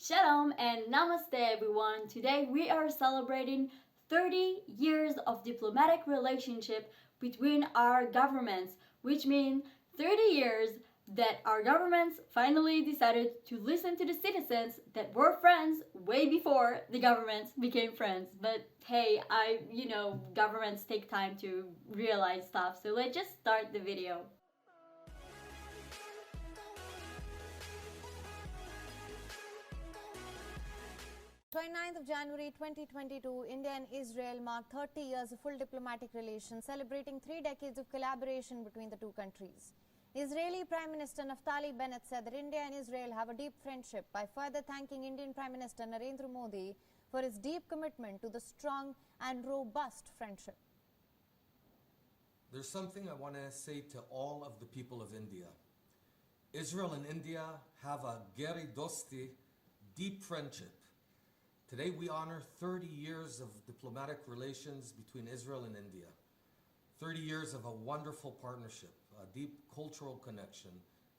Shalom and Namaste everyone. Today we are celebrating 30 years of diplomatic relationship between our governments, which means 30 years that our governments finally decided to listen to the citizens that were friends way before the governments became friends. But hey, governments take time to realize stuff. So let's just start the video. 29th of January 2022, India and Israel marked 30 years of full diplomatic relations, celebrating 3 decades of collaboration between the two countries. Israeli Prime Minister Naftali Bennett said that India and Israel have a deep friendship by further thanking Indian Prime Minister Narendra Modi for his deep commitment to the strong and robust friendship. There's something I want to say to all of the people of India. Israel and India have a geri dosti, deep friendship. Today we honor 30 years of diplomatic relations between Israel and India. 30 years of a wonderful partnership, a deep cultural connection,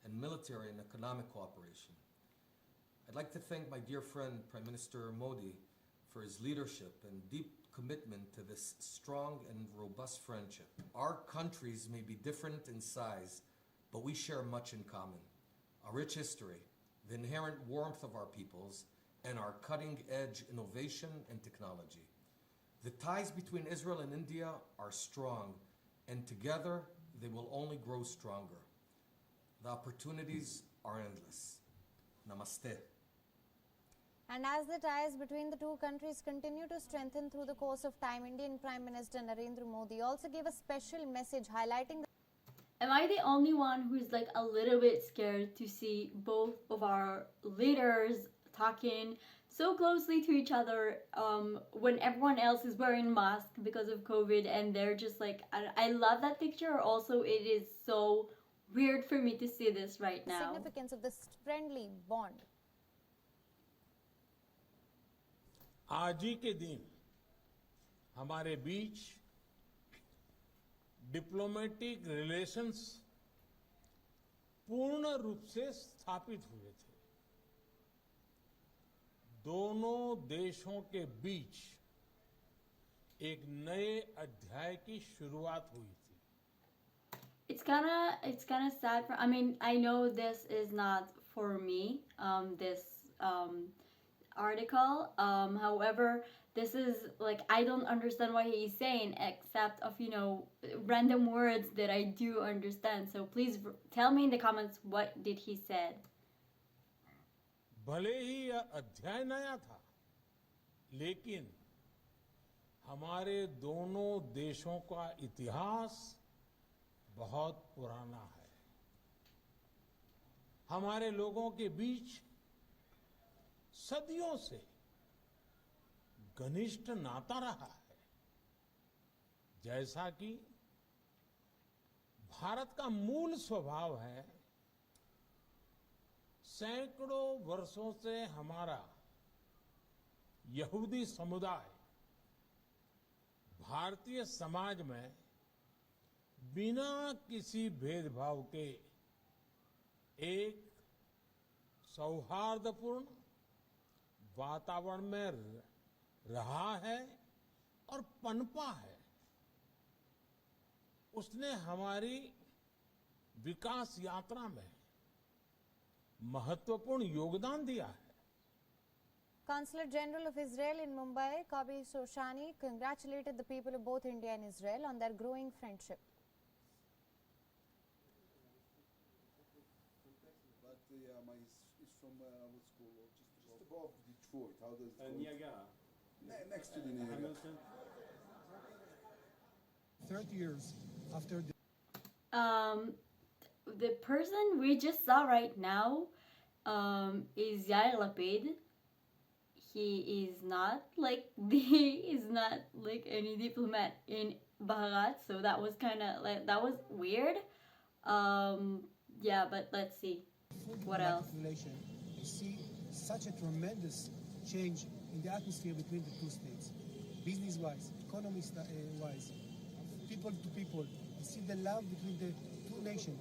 and military and economic cooperation. I'd like to thank my dear friend, Prime Minister Modi, for his leadership and deep commitment to this strong and robust friendship. Our countries may be different in size, but we share much in common. A rich history, the inherent warmth of our peoples, and our cutting-edge innovation and technology. The ties between Israel and India are strong, and together they will only grow stronger. The opportunities are endless. Namaste. And as the ties between the two countries continue to strengthen through the course of time, Indian Prime Minister Narendra Modi also gave a special message highlighting Am I the only one who's like a little bit scared to see both of our leaders talking so closely to each other when everyone else is wearing masks because of COVID, and they're just like, I love that picture. Also, it is so weird for me to see this right now. significance of this friendly bond. आज ही के दिन हमारे बीच diplomatic relations पूर्ण रूप से स्थापित हुए थे। दोनों देशों के बीच एक नए अध्याय की शुरुआत हुई थी। It's kind of sad. I mean, I know this is not for me. This article. However, this is like, I don't understand what he's saying except of random words that I do understand. So please tell me in the comments, what did he said? भले ही यह अध्याय नया था, लेकिन हमारे दोनों देशों का इतिहास बहुत पुराना है। हमारे लोगों के बीच सदियों से घनिष्ठ नाता रहा है। जैसा कि भारत का मूल स्वभाव है, सैकड़ों वर्षों से हमारा यहूदी समुदाय भारतीय समाज में बिना किसी भेदभाव के एक सौहार्दपूर्ण वातावरण में रहा है और पनपा है। उसने हमारी विकास यात्रा में महत्वपूर्ण योगदान दिया है। Consular General of Israel in Mumbai, Kabi Soshani, congratulated the people of both India and Israel on their growing friendship. But it's from what's called just above Detroit. How does it call? Niagara. Next to the Niagara. Hamilton. 30 years after The person we just saw right now is Yair Lapid. He is not like any diplomat in Bharat, so that was kind of like, that was weird. Yeah, but let's see what else. relation, you see such a tremendous change in the atmosphere between the two states, business-wise, economy-wise, people to people. You see the love between the two nations.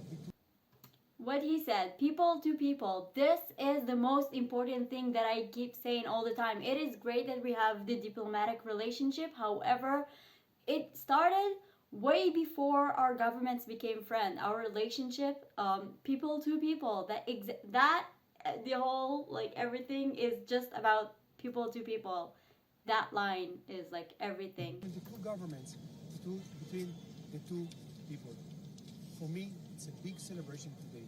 what he said, people to people. This is the most important thing that I keep saying all the time. It is great that we have the diplomatic relationship. However, it started way before our governments became friends. Our relationship, people to people, the whole, like, everything is just about people to people. That line is like everything. Between the two governments, between the two people. For me, it's a big celebration today.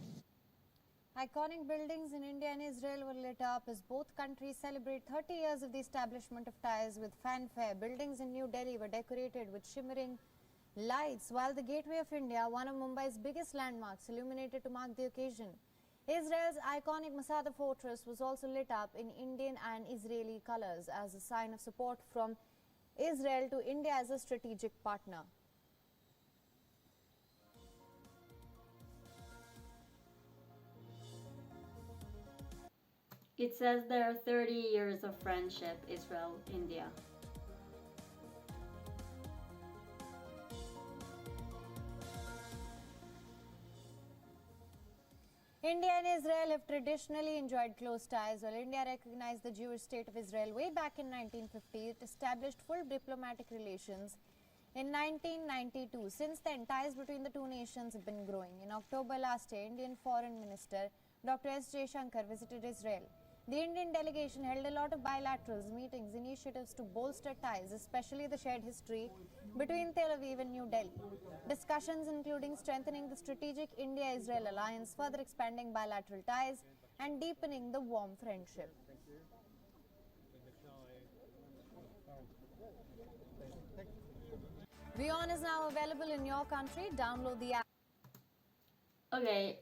Iconic buildings in India and Israel were lit up as both countries celebrate 30 years of the establishment of ties with fanfare. Buildings in New Delhi were decorated with shimmering lights, while the Gateway of India, one of Mumbai's biggest landmarks, illuminated to mark the occasion. Israel's iconic Masada fortress was also lit up in Indian and Israeli colors as a sign of support from Israel to India as a strategic partner. It says there are 30 years of friendship, Israel, India. India and Israel have traditionally enjoyed close ties. While India recognized the Jewish state of Israel way back in 1950, it established full diplomatic relations in 1992. Since then, ties between the two nations have been growing. In October last year, Indian Foreign Minister Dr. S. Jaishankar visited Israel. The Indian delegation held a lot of bilaterals, meetings, initiatives to bolster ties, especially the shared history between Tel Aviv and New Delhi. Discussions including strengthening the strategic India-Israel alliance, further expanding bilateral ties, and deepening the warm friendship. WION is now available in your country. Download the app. Okay,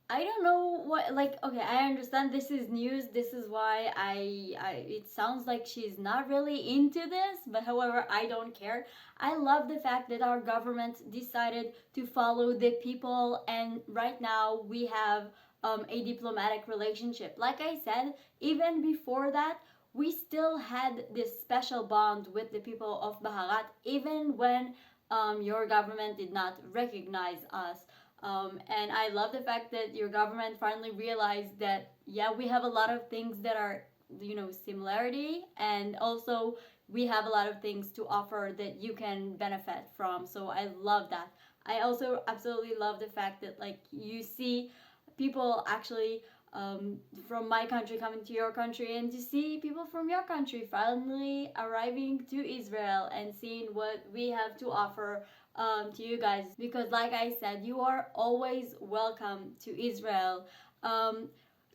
I don't know what, like, okay, I understand this is news. This is why it sounds like she's not really into this, but however, I don't care. I love the fact that our government decided to follow the people, and right now we have a diplomatic relationship. Like I said, even before that, we still had this special bond with the people of Baharat, even when your government did not recognize us. And I love the fact that your government finally realized that, yeah, we have a lot of things that are, similarity, and also we have a lot of things to offer that you can benefit from. So I love that. I also absolutely love the fact that, like, you see people actually from my country coming to your country, and to see people from your country finally arriving to Israel and seeing what we have to offer to you guys, because like I said, you are always welcome to Israel.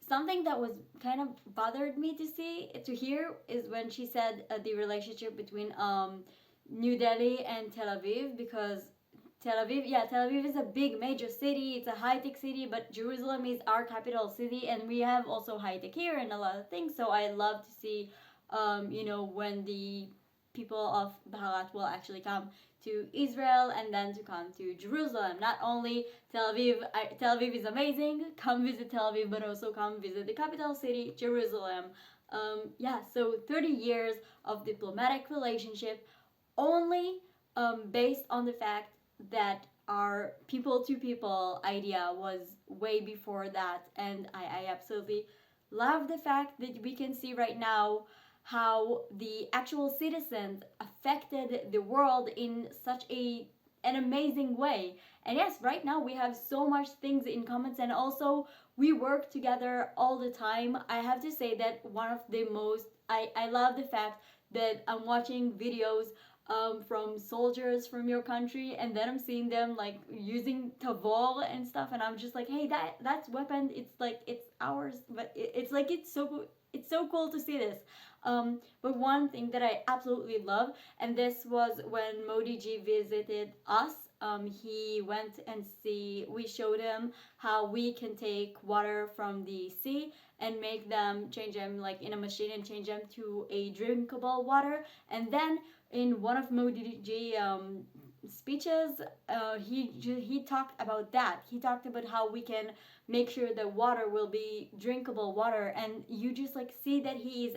Something that was kind of bothered me to hear is when she said the relationship between New Delhi and Tel Aviv, because Tel Aviv is a big major city. It's a high-tech city, but Jerusalem is our capital city, and we have also high-tech here and a lot of things. So I love to see, when the people of Baharat will actually come to Israel and then to come to Jerusalem. Not only Tel Aviv, Tel Aviv is amazing. Come visit Tel Aviv, but also come visit the capital city, Jerusalem. So 30 years of diplomatic relationship, only based on the fact that our people to people idea was way before that. And I absolutely love the fact that we can see right now how the actual citizens affected the world in such an amazing way. And yes, right now we have so much things in common, and also we work together all the time. I have to say that one of the most, I love the fact that I'm watching videos from soldiers from your country, and then I'm seeing them like using tavor and stuff, and I'm just like, hey, that's weapon. It's like it's ours, but it's like it's so cool to see this. But one thing that I absolutely love, and this was when Modi ji visited us. He went and we showed him how we can take water from the sea and change them like in a machine and change them to a drinkable water. And then in one of Modi ji speeches, he talked about that. He talked about how we can make sure that water will be drinkable water, and you just like see that he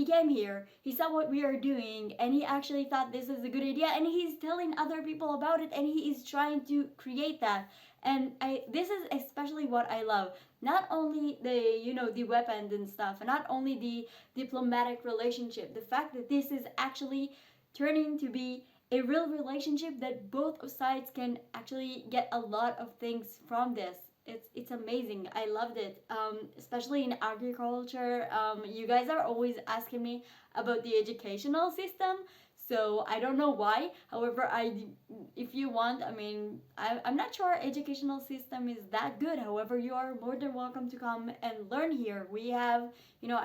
came here, he saw what we are doing, and he actually thought this is a good idea, and he's telling other people about it, and he is trying to create that. And this is especially what I love. Not only the weapons and stuff, and not only the diplomatic relationship, the fact that this is actually turning to be a real relationship that both sides can actually get a lot of things from this. It's amazing. I loved it. Especially in agriculture. You guys are always asking me about the educational system. So I don't know why. However, if you want, I mean, I'm not sure our educational system is that good. However, you are more than welcome to come and learn here. We have,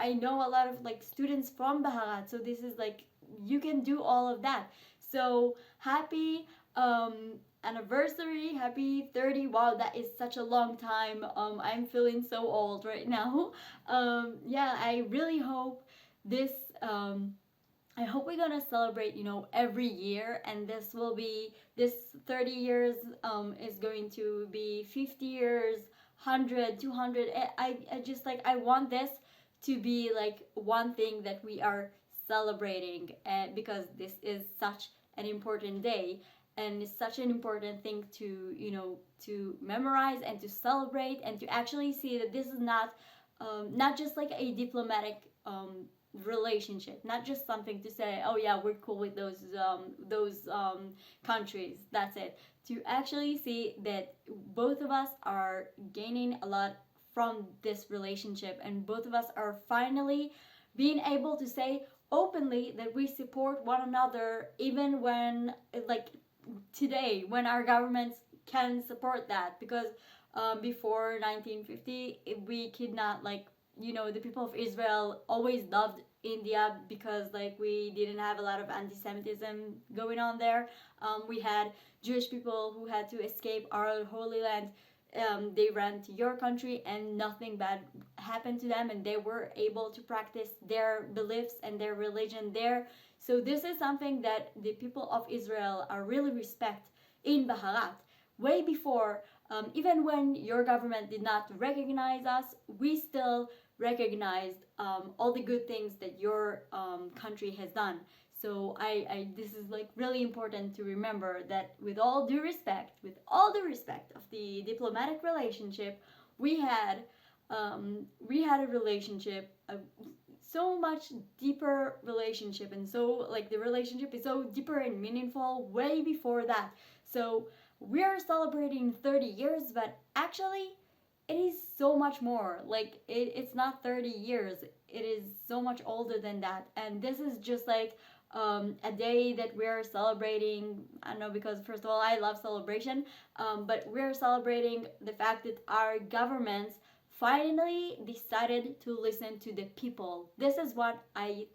I know a lot of like students from Baharat. So this is like, you can do all of that. So happy anniversary, happy 30. Wow, that is such a long time. I'm feeling so old right now. Yeah, I really hope this I hope we're gonna celebrate, every year, and this 30 years is going to be 50 years, 100, 200. I just like, I want this to be like one thing that we are celebrating, because this is such an important day, and it's such an important thing to, to memorize and to celebrate, and to actually see that this is not just like a diplomatic relationship, not just something to say, oh yeah, we're cool with those countries, that's it. To actually see that both of us are gaining a lot from this relationship, and both of us are finally being able to say openly that we support one another, even when, like, today, when our governments can support that. Because before 1950, we could not, like, the people of Israel always loved India, because like we didn't have a lot of anti-Semitism going on there. We had Jewish people who had to escape our holy land. They ran to your country and nothing bad happened to them, and they were able to practice their beliefs and their religion there. So this is something that the people of Israel are really respect in Baharat. Way before, even when your government did not recognize us, we still recognized all the good things that your country has done. So this is like really important to remember that, with all due respect, of the diplomatic relationship, we had a relationship, a so much deeper relationship, and so like the relationship is so deeper and meaningful way before that. So we are celebrating 30 years, but actually it is so much more. Like it's not 30 years, it is so much older than that. And this is just like a day that we're celebrating. I don't know, because first of all, I love celebration, but we're celebrating the fact that our governments finally decided to listen to the people. This is what I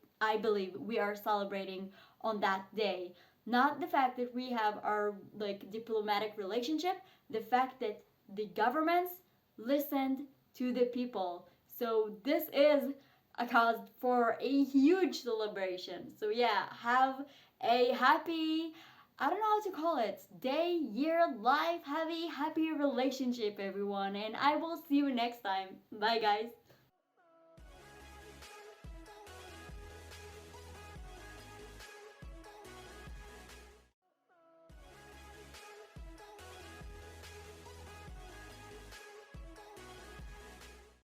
believe we are celebrating on that day. Not the fact that we have our like diplomatic relationship, the fact that the governments listened to the people. So this is a cause for a huge celebration. So yeah, have a happy, I don't know how to call it, day, year, life, happy relationship, everyone. And I will see you next time. Bye, guys.